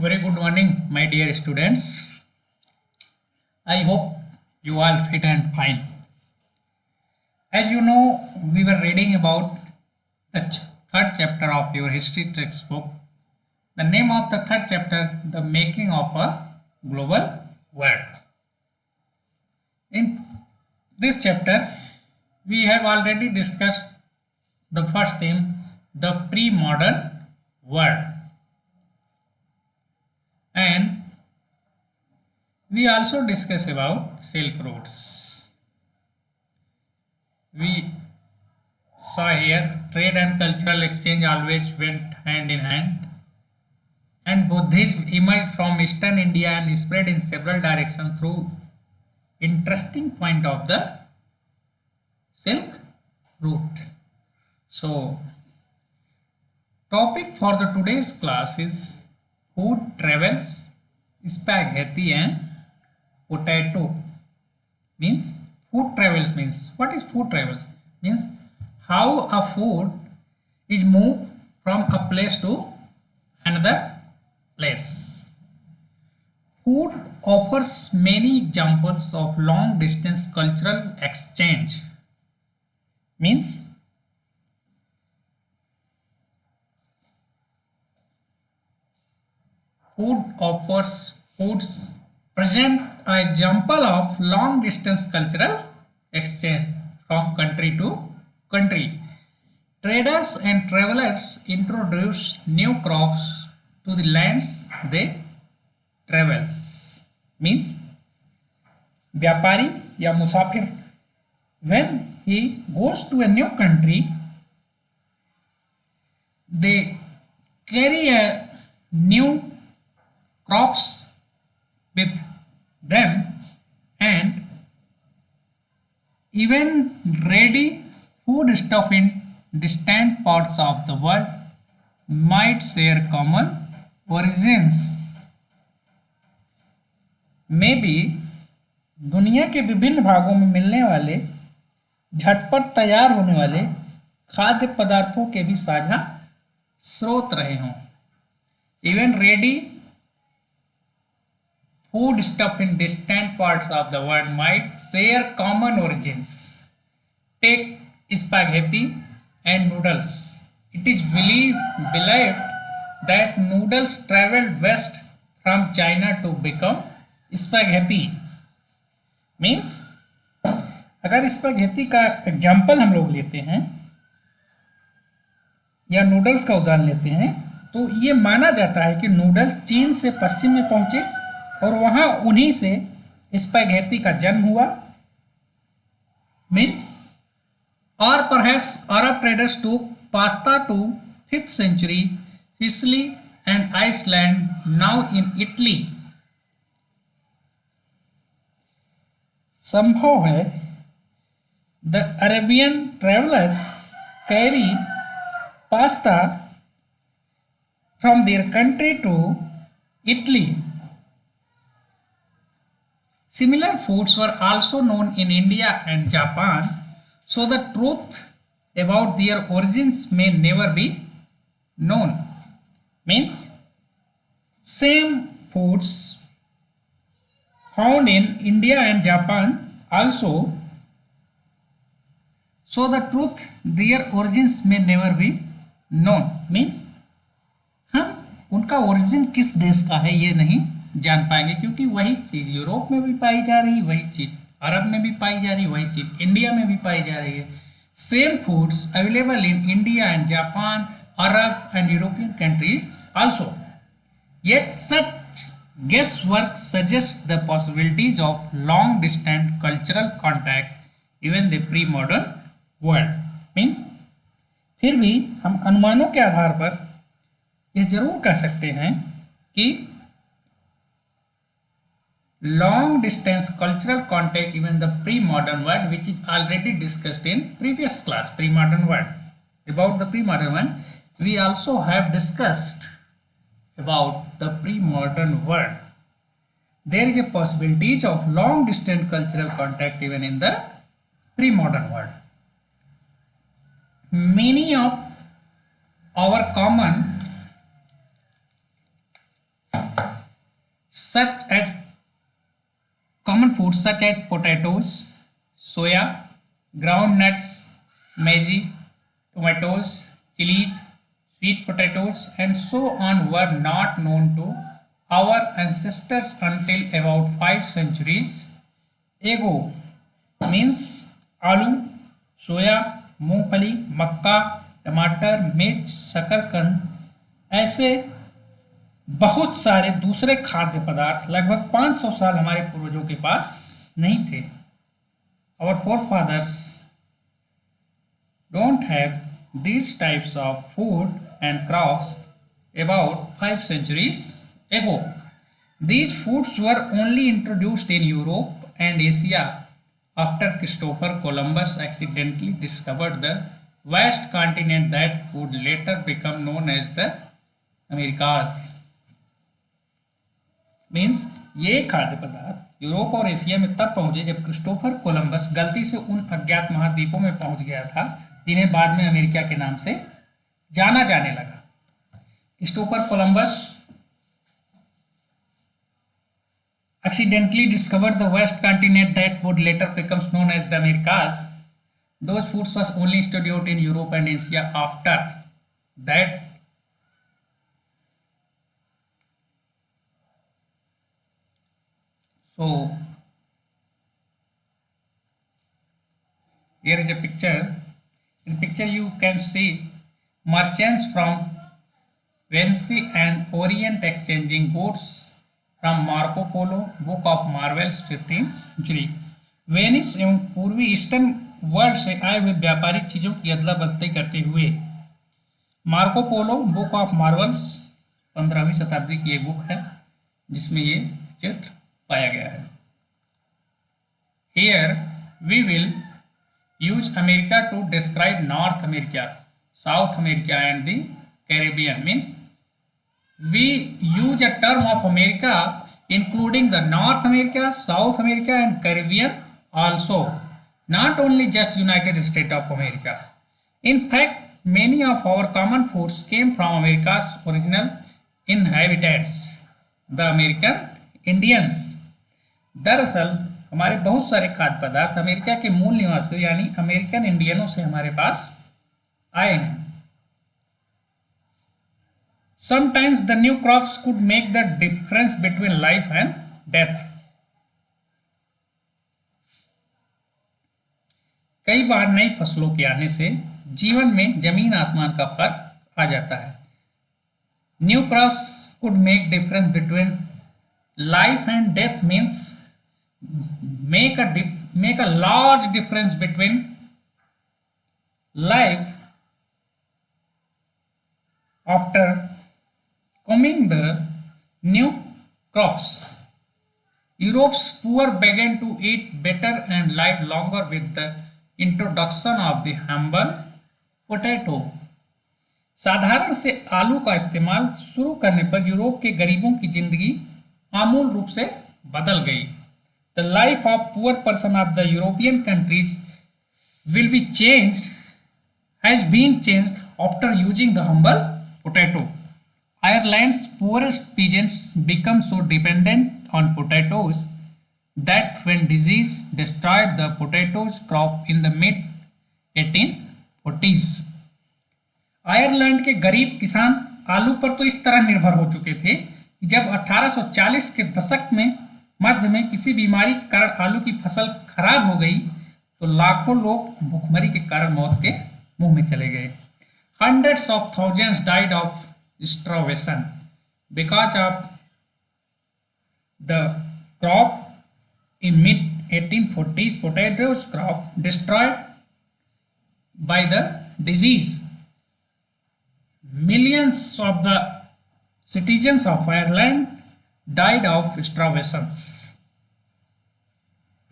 Very good morning, my dear students. I hope you all fit and fine. As you know, we were reading about the third chapter of your history textbook. The name of the third chapter, The Making of a Global World. In this chapter, we have already discussed the first theme, the pre-modern world. And we also discuss about Silk Roads. We saw here trade and cultural exchange always went hand in hand, and Buddhism emerged from eastern India and spread in several directions through interesting point of the Silk Route. So, topic for the today's class is food travels, spaghetti and potato. Means food travels means what is food travels? Means how a food is moved from a place to another place. Food offers many examples of long distance cultural exchange. Means foods present an example of long distance cultural exchange from country to country. Traders and travelers introduce new crops to the lands they travels. Means व्यापारी या मुसाफिर when he goes to a new country, they carry a new crops with them and even ready food stuff in distant parts of the world might share common origins. Maybe दुनिया के विभिन्न भागों में मिलने वाले झटपट तैयार होने वाले खाद्य पदार्थों के भी साझा स्रोत रहे हों. Even ready food stuff in distant parts of the world might share common origins. Take spaghetti and noodles. It is believed that noodles traveled west from China to become spaghetti. Means अगर spaghetti का example हम लोग लेते हैं या noodles का उदाहरण लेते हैं तो ये माना जाता है कि नूडल्स चीन से पश्चिम में पहुंचे और वहां उन्हीं से स्पैगेटी का जन्म हुआ. मीन्स और perhaps Arab traders to pasta to 5th century Sicily and Iceland now in Italy. संभव है the Arabian travelers carry pasta from their country to Italy. Similar foods were also known in India and Japan, so the truth about their origins may never be known. Means same foods found in India and Japan also, so the truth their origins may never be known. Means हम उनका origin किस देश का है ये नहीं जान पाएंगे क्योंकि वही चीज़ यूरोप में भी पाई जा रही, वही चीज़ अरब में भी पाई जा रही, वही चीज़ इंडिया में भी पाई जा रही है. Same foods available in India and Japan, Arab and European countries also. Yet such guesswork suggests the possibilities of long distance cultural contact even the pre-modern world. Means फिर भी हम अनुमानों के आधार पर यह जरूर कह सकते हैं कि long distance cultural contact even the pre modern world which is already discussed in previous class. Pre modern world about the pre modern world we also have discussed about the pre modern world. There is a possibilities of long distance cultural contact even in the pre modern world. Many of our common such as common foods such as potatoes, soya, groundnuts, maize, tomatoes, chilies, sweet potatoes, and so on were not known to our ancestors until about 5 centuries ago. Means आलू, सोया, मूंगफली, मक्का, टमाटर, मिर्च, शकरकंद ऐसे बहुत सारे दूसरे खाद्य पदार्थ लगभग 500 साल हमारे पूर्वजों के पास नहीं थे. Our forefathers don't have these types of food and crops about 5 centuries ago. These foods were only introduced in Europe and Asia after Christopher Columbus accidentally discovered the vast continent that would later become known as the Americas. Means ये खाद्य पदार्थ Europe और Asia में तब पहुंचे जब Christopher Columbus गलती से उन अज्ञात महाद्वीपों में पहुंच गया था जिन्हें बाद में अमेरिका के नाम से जाना जाने लगा. Christopher Columbus accidentally discovered the vast continent that would later become known as the Americas. Those foods was only introduced in Europe and Asia after that. So here is a picture. In picture you can see merchants from Venice and Orient exchanging goods from Marco Polo, Book of Marvels 15th century. Venice एवं पूर्वी eastern world से आए हुए व्यापारिक चीजों की अदला बदली करते हुए Marco Polo book of marvels 15वीं शताब्दी की एक बुक है जिसमें ये चित्र पाया गया है. Here we will use America to describe North America, South America and the Caribbean. Means we use a term of America including the North America, South America and Caribbean also, not only just United States of America. In fact, many of our common foods came from America's original inhabitants, the American Indians. दरअसल हमारे बहुत सारे खाद्य पदार्थ America के मूल निवासियों यानी अमेरिकन इंडियनों से हमारे पास आए हैं. Sometimes the new crops could make the difference between life and death. कई बार नई फसलों के आने से जीवन में जमीन आसमान का फर्क आ जाता है. New crops could make difference between life and death means make a large difference between life after coming the new crops. Europe's poor began to eat better and live longer with the introduction of the humble potato. साधारण से आलू का इस्तेमाल शुरू करने पर Europe के गरीबों की जिंदगी आमूल रूप से बदल गई. The life of poor person of the European countries will be changed, has been changed after using the humble potato. Ireland's poorest peasants become so dependent on potatoes that when disease destroyed the potatoes crop in the mid 1840s. Ireland के गरीब किसान आलू पर तो इस तरह निर्भर हो चुके थे कि जब 1840 के दशक में मध्य में किसी बीमारी के कारण आलू की फसल खराब हो गई तो लाखों लोग भूखमरी के कारण मौत के मुंह में चले गए. Hundreds of thousands died of starvation because of the crop in mid 1840s. Potatoes crop destroyed by the disease. Millions of the citizens of Ireland died of starvation.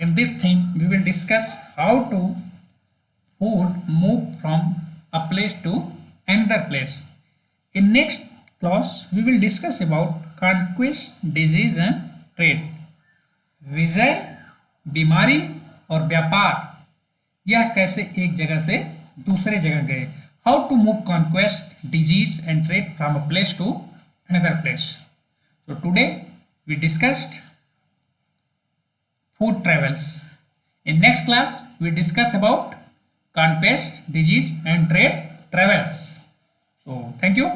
In this theme, we will discuss how to food move from a place to another place. In next class, we will discuss about conquest, disease and trade. विजय, बीमारी और व्यापार यह कैसे एक जगह से दूसरे जगह गए. How to move conquest, disease and trade from a place to another place. So today we discussed food travels. In next class, we discuss about conquest, disease and trade travels. So thank you.